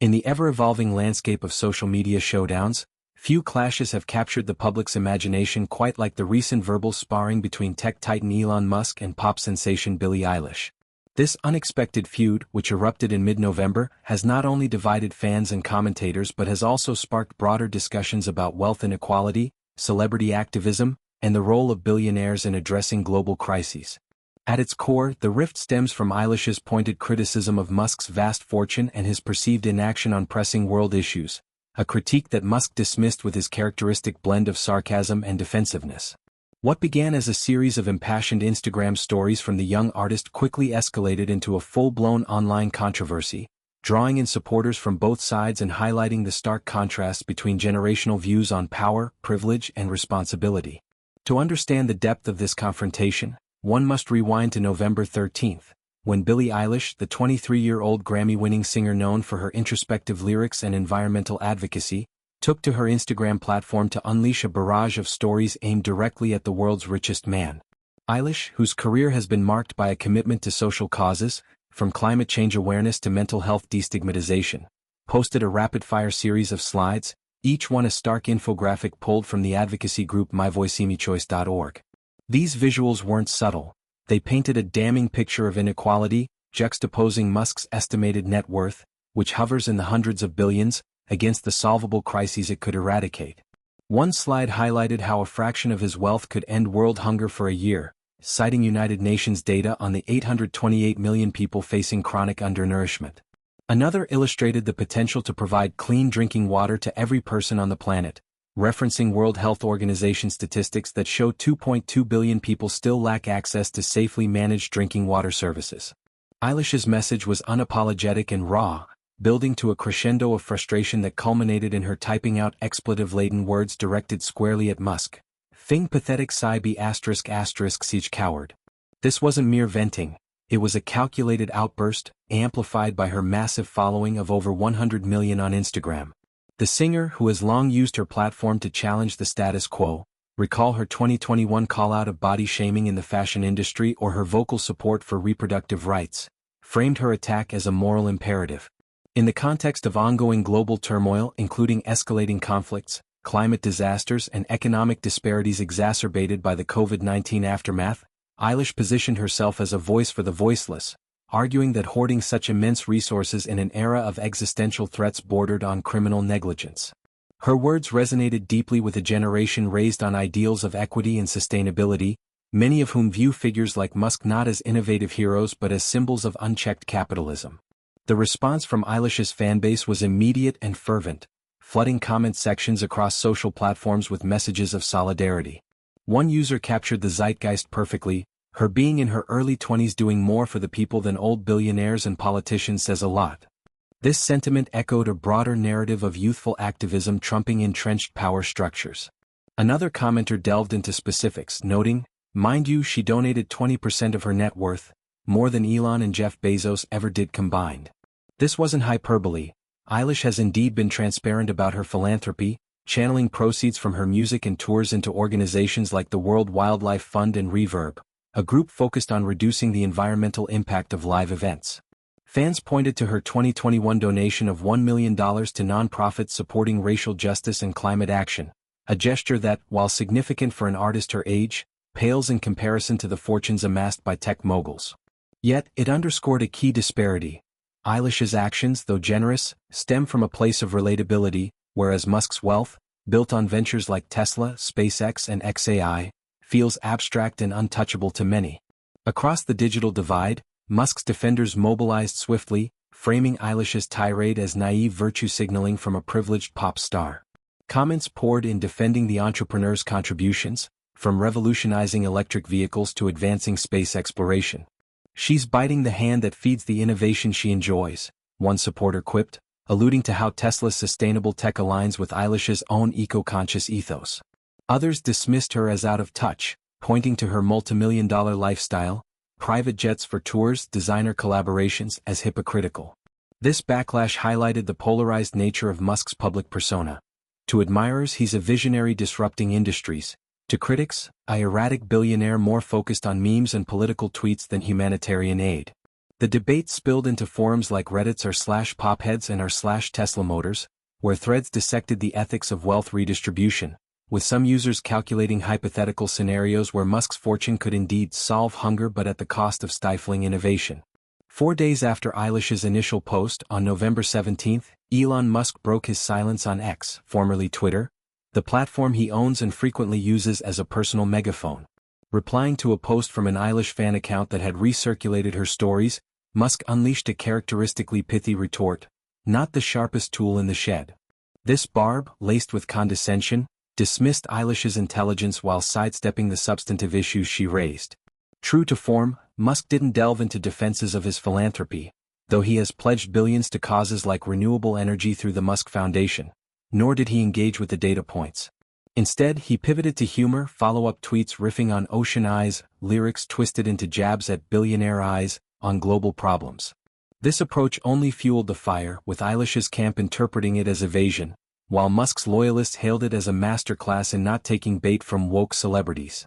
In the ever-evolving landscape of social media showdowns, few clashes have captured the public's imagination quite like the recent verbal sparring between tech titan Elon Musk and pop sensation Billie Eilish. This unexpected feud, which erupted in mid-November, has not only divided fans and commentators but has also sparked broader discussions about wealth inequality, celebrity activism, and the role of billionaires in addressing global crises. At its core, the rift stems from Eilish's pointed criticism of Musk's vast fortune and his perceived inaction on pressing world issues, a critique that Musk dismissed with his characteristic blend of sarcasm and defensiveness. What began as a series of impassioned Instagram stories from the young artist quickly escalated into a full-blown online controversy, drawing in supporters from both sides and highlighting the stark contrasts between generational views on power, privilege, and responsibility. To understand the depth of this confrontation, one must rewind to November 13, when Billie Eilish, the 23-year-old Grammy-winning singer known for her introspective lyrics and environmental advocacy, took to her Instagram platform to unleash a barrage of stories aimed directly at the world's richest man. Eilish, whose career has been marked by a commitment to social causes, from climate change awareness to mental health destigmatization, posted a rapid-fire series of slides, each one a stark infographic pulled from the advocacy group myvoicemichoice.org. These visuals weren't subtle. They painted a damning picture of inequality, juxtaposing Musk's estimated net worth, which hovers in the hundreds of billions, against the solvable crises it could eradicate. One slide highlighted how a fraction of his wealth could end world hunger for a year, citing United Nations data on the 828 million people facing chronic undernourishment. Another illustrated the potential to provide clean drinking water to every person on the planet, referencing World Health Organization statistics that show 2.2 billion people still lack access to safely managed drinking water services. Eilish's message was unapologetic and raw, building to a crescendo of frustration that culminated in her typing out expletive-laden words directed squarely at Musk. Thing pathetic sigh be *** siege coward. This wasn't mere venting, it was a calculated outburst, amplified by her massive following of over 100 million on Instagram. The singer, who has long used her platform to challenge the status quo, recall her 2021 call-out of body shaming in the fashion industry or her vocal support for reproductive rights, framed her attack as a moral imperative. In the context of ongoing global turmoil including escalating conflicts, climate disasters and economic disparities exacerbated by the COVID-19 aftermath, Eilish positioned herself as a voice for the voiceless, arguing that hoarding such immense resources in an era of existential threats bordered on criminal negligence. Her words resonated deeply with a generation raised on ideals of equity and sustainability, many of whom view figures like Musk not as innovative heroes but as symbols of unchecked capitalism. The response from Eilish's fanbase was immediate and fervent, flooding comment sections across social platforms with messages of solidarity. One user captured the zeitgeist perfectly: her being in her early 20s doing more for the people than old billionaires and politicians says a lot. This sentiment echoed a broader narrative of youthful activism trumping entrenched power structures. Another commenter delved into specifics, noting, "Mind you, she donated 20% of her net worth, more than Elon and Jeff Bezos ever did combined." This wasn't hyperbole. Eilish has indeed been transparent about her philanthropy, channeling proceeds from her music and tours into organizations like the World Wildlife Fund and Reverb, a group focused on reducing the environmental impact of live events. Fans pointed to her 2021 donation of $1 million to nonprofits supporting racial justice and climate action, a gesture that, while significant for an artist her age, pales in comparison to the fortunes amassed by tech moguls. Yet, it underscored a key disparity. Eilish's actions, though generous, stem from a place of relatability, whereas Musk's wealth, built on ventures like Tesla, SpaceX and XAI, feels abstract and untouchable to many. Across the digital divide, Musk's defenders mobilized swiftly, framing Eilish's tirade as naive virtue signaling from a privileged pop star. Comments poured in defending the entrepreneur's contributions, from revolutionizing electric vehicles to advancing space exploration. "She's biting the hand that feeds the innovation she enjoys," one supporter quipped, alluding to how Tesla's sustainable tech aligns with Eilish's own eco-conscious ethos. Others dismissed her as out of touch, pointing to her multimillion-dollar lifestyle, private jets for tours, designer collaborations, as hypocritical. This backlash highlighted the polarized nature of Musk's public persona. To admirers, he's a visionary disrupting industries. To critics, a erratic billionaire more focused on memes and political tweets than humanitarian aid. The debate spilled into forums like Reddit's r/popheads and r/Tesla Motors, where threads dissected the ethics of wealth redistribution, with some users calculating hypothetical scenarios where Musk's fortune could indeed solve hunger but at the cost of stifling innovation. 4 days after Eilish's initial post, on November 17, Elon Musk broke his silence on X, formerly Twitter, the platform he owns and frequently uses as a personal megaphone. Replying to a post from an Eilish fan account that had recirculated her stories, Musk unleashed a characteristically pithy retort, "Not the sharpest tool in the shed." This barb, laced with condescension, dismissed Eilish's intelligence while sidestepping the substantive issues she raised. True to form, Musk didn't delve into defenses of his philanthropy, though he has pledged billions to causes like renewable energy through the Musk Foundation, nor did he engage with the data points. Instead, he pivoted to humor, follow-up tweets riffing on ocean eyes, lyrics twisted into jabs at billionaire eyes, on global problems. This approach only fueled the fire, with Eilish's camp interpreting it as evasion, while Musk's loyalists hailed it as a masterclass in not taking bait from woke celebrities.